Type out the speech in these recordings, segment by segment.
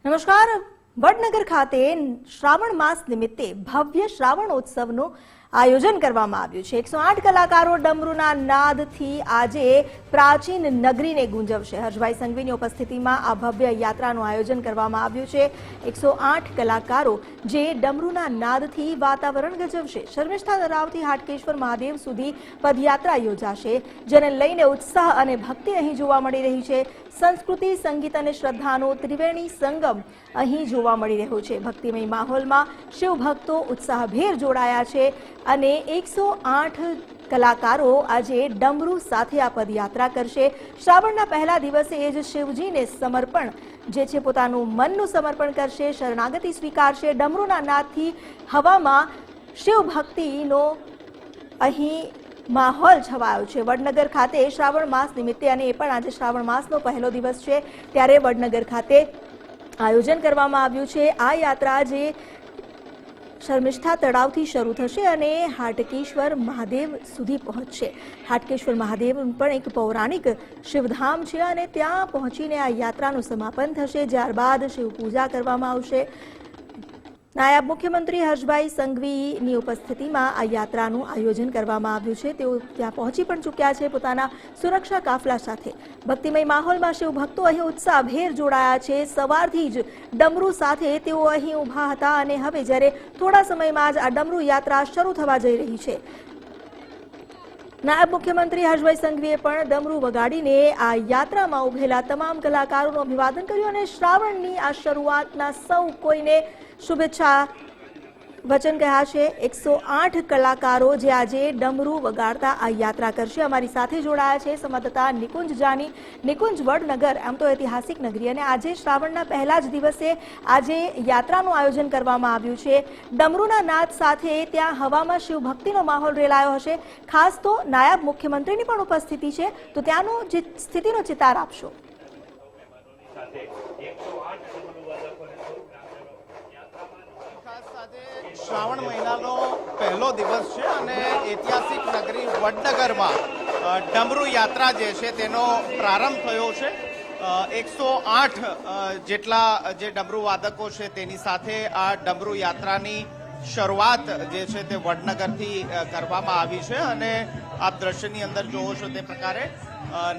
નમસ્કાર. વડનગર ખાતે શ્રાવણ માસ નિમિત્તે ભવ્ય શ્રાવણોત્સવનું આયોજન કરવામાં આવ્યું છે. 108 કલાકારો ડમરૂના નાદથી આજે પ્રાચીન નગરીને ગુંજવશે. હર્ષભાઈ સંઘવીની ઉપસ્થિતિમાં આ ભવ્ય યાત્રાનું આયોજન કરવામાં આવ્યું છે. 108 કલાકારો જે ડમરૂના નાદથી વાતાવરણ ગજવશે. શર્મિષ્ઠા તળાવથી હાટકેશ્વર મહાદેવ સુધી પદયાત્રા યોજાશે, જેને લઈને ઉત્સાહ અને ભક્તિ અહીં જોવા મળી રહી છે. સંસ્કૃતિ, સંગીત અને શ્રદ્ધાનો ત્રિવેણી સંગમ અહીં જોવા મળી રહ્યો છે. ભક્તિમય માહોલમાં શિવ ભક્તો ઉત્સાહભેર જોડાયા છે અને 108 કલાકારો આજે ડમરૂ સાથે આ પદયાત્રા કરશે. શ્રાવણના પહેલા દિવસે એ જ શિવજીને સમર્પણ જે છે પોતાનું મનનું સમર્પણ કરશે, શરણાગતિ સ્વીકારશે. ડમરૂના નાદથી હવામાં શિવ ભક્તિનો અહીં માહોલ છવાયો છે. વડનગર ખાતે શ્રાવણ માસ નિમિત્તે, અને એ પણ આજે શ્રાવણ માસનો પહેલો દિવસ છે, ત્યારે વડનગર ખાતે આયોજન કરવામાં આવ્યું છે. આ યાત્રા જે શર્મિષ્ઠા તળાવથી શરૂ થશે અને હાટકેશ્વર મહાદેવ સુધી પહોંચશે. હાટકેશ્વર મહાદેવ પણ એક પૌરાણિક શિવધામ છે અને ત્યાં પહોંચીને આ યાત્રાનું સમાપન થશે. ત્યારબાદ શિવ પૂજા કરવામાં આવશે. નાયબ મુખ્યમંત્રી હર્ષભાઈ સંઘવીની ઉપસ્થિતિમાં આ યાત્રાનું આયોજન કરવામાં આવ્યું છે. તેઓ ત્યાં પહોંચી પણ ચૂક્યા છે પોતાના સુરક્ષા કાફલા સાથે. ભક્તિમય માહોલમાં શિવ ભક્તો અહીં ઉત્સાહભેર જોડાયા છે. સવારથી જ ડમરૂ સાથે તેઓ અહીં ઊભા હતા અને હવે જ્યારે થોડા સમયમાં જ આ ડમરૂ યાત્રા શરૂ થવા જઈ રહી છે. નાયબ મુખ્યમંત્રી હર્ષભાઈ સંઘવીએ પણ ડમરૂ વગાડીને આ યાત્રામાં ઉભેલા તમામ કલાકારોનું અભિવાદન કર્યું અને શ્રાવણની આ શરૂઆતના સૌ કોઈને શુભેચ્છા વચન કહ્યા છે. 108 કલાકારો જે આજે ડમરૂ વગાડતા આ યાત્રા કરશે. અમારી સાથે જોડાયા છે સંવાદદાતા નિકુંજ જાની. નિકુંજ, વડનગર આમ તો ઐતિહાસિક નગરી, અને આજે શ્રાવણના પહેલા જ દિવસે આજે યાત્રાનું આયોજન કરવામાં આવ્યું છે. ડમરૂના નાદ સાથે ત્યાં હવામાં શિવભક્તિનો માહોલ રેલાયો હશે. ખાસ તો નાયબ મુખ્યમંત્રીની પણ ઉપસ્થિતિ છે, તો ત્યાંનો જે સ્થિતિનો ચિતાર આપશો. શ્રાવણ મહિનાનો પહેલો દિવસ છે અને ઐતિહાસિક નગરી વડનગરમાં ડમરૂ યાત્રા જે છે તેનો પ્રારંભ થયો છે. 108 જેટલા જે ડમરૂ વાદકો છે તેની સાથે આ ડમરૂ યાત્રાની શરૂઆત જે છે તે વડનગરથી કરવામાં આવી છે અને આપ દ્રશ્યની અંદર જોવો છો તે પ્રકારે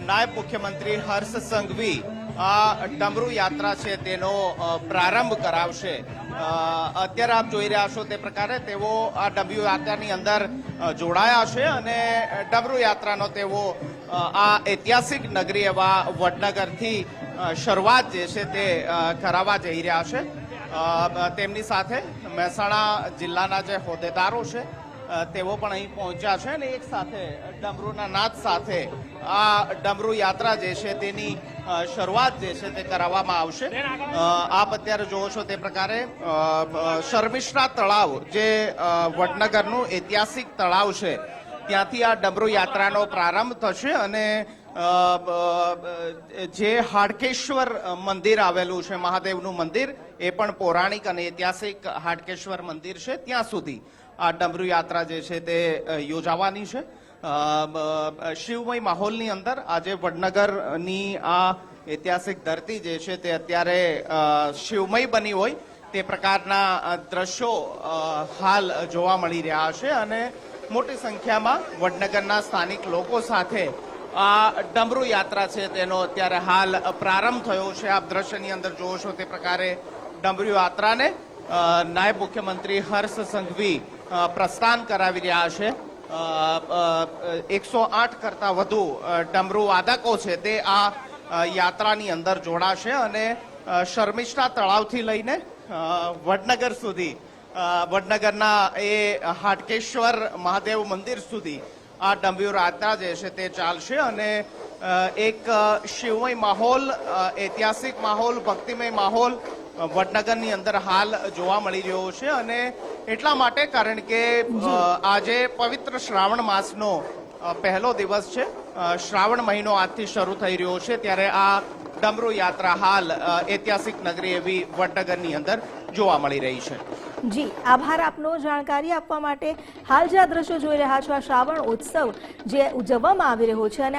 નાયબ મુખ્યમંત્રી હર્ષ સંઘવી આ ડમરૂ યાત્રા છે તેનો પ્રારંભ કરાવશે. અત્યારે આપ જોઈ રહ્યા છો તે પ્રકારે તેઓ આ ડમરૂ યાત્રાની અંદર જોડાયા છે અને ડમરૂ યાત્રાનો તેઓ આ ઐતિહાસિક નગરી એવા વડનગરથી શરૂઆત જે છે તે કરાવવા જઈ રહ્યા છે. તેમની સાથે મહેસાણા જિલ્લાના જે હોદ્દેદારો છે તેઓ પણ અહીં પહોંચ્યા છે અને એક સાથે ડમરૂના નાદ સાથે આ ડમરૂ યાત્રા જે છે તેની શરૂઆત જે છે તે કરાવવામાં આવશે. આપ અત્યારે જોવો છો તે પ્રકારે શર્મિષ્ઠા તળાવ જે વડનગરનું ઐતિહાસિક તળાવ છે ત્યાંથી આ ડમરૂ યાત્રાનો પ્રારંભ થશે અને જે હાટકેશ્વર મંદિર આવેલું છે, મહાદેવનું મંદિર, એ પણ પૌરાણિક અને ઐતિહાસિક હાટકેશ્વર મંદિર છે, ત્યાં સુધી આ ડમરૂ યાત્રા જે છે તે યોજાવાની છે. શિવમય માહોલની અંદર આજે વડનગરની આ ઐતિહાસિક ધરતી જે છે તે અત્યારે શિવમય બની હોય તે પ્રકારના દ્રશ્યો હાલ જોવા મળી રહ્યા છે અને મોટી સંખ્યામાં વડનગરના સ્થાનિક લોકો સાથે આ ડમરૂ યાત્રા છે તેનો અત્યારે હાલ પ્રારંભ થયો છે. આપ દ્રશ્યની અંદર જોવો છો તે પ્રકારે ડમરૂ યાત્રાને નાયબ મુખ્યમંત્રી હર્ષ સંઘવી પ્રસ્થાન કરાવી રહ્યા છે. 108 કરતા વધુ ડમરૂ વાદકો છે તે આ યાત્રાની અંદર જોડાશે અને શર્મિષ્ઠા તળાવથી લઈને વડનગર સુધી, વડનગરના એ હાટકેશ્વર મહાદેવ મંદિર સુધી આ ડમરૂ યાત્રા જે છે તે ચાલશે અને એક શિવમય માહોલ, ઐતિહાસિક માહોલ, ભક્તિમય માહોલ વડનગરની અંદર હાલ જોવા મળી રહ્યો છે. અને એટલા માટે કારણ કે આજે પવિત્ર શ્રાવણ માસનો પહેલો દિવસ છે. શ્રાવણ મહિનો આજથી શરૂ થઈ રહ્યો છે ત્યારે આ ડમરૂ યાત્રા હાલ ઐતિહાસિક નગરી એવી વડનગરની અંદર જોવા મળી રહી છે. જી, આભાર આપનો જાણકારી આપવા માટે. હાલ જે આ દ્રશ્યો જોઈ રહ્યા છો, આ શ્રાવણ ઉત્સવ જે ઉજવવામાં આવી રહ્યો છે અને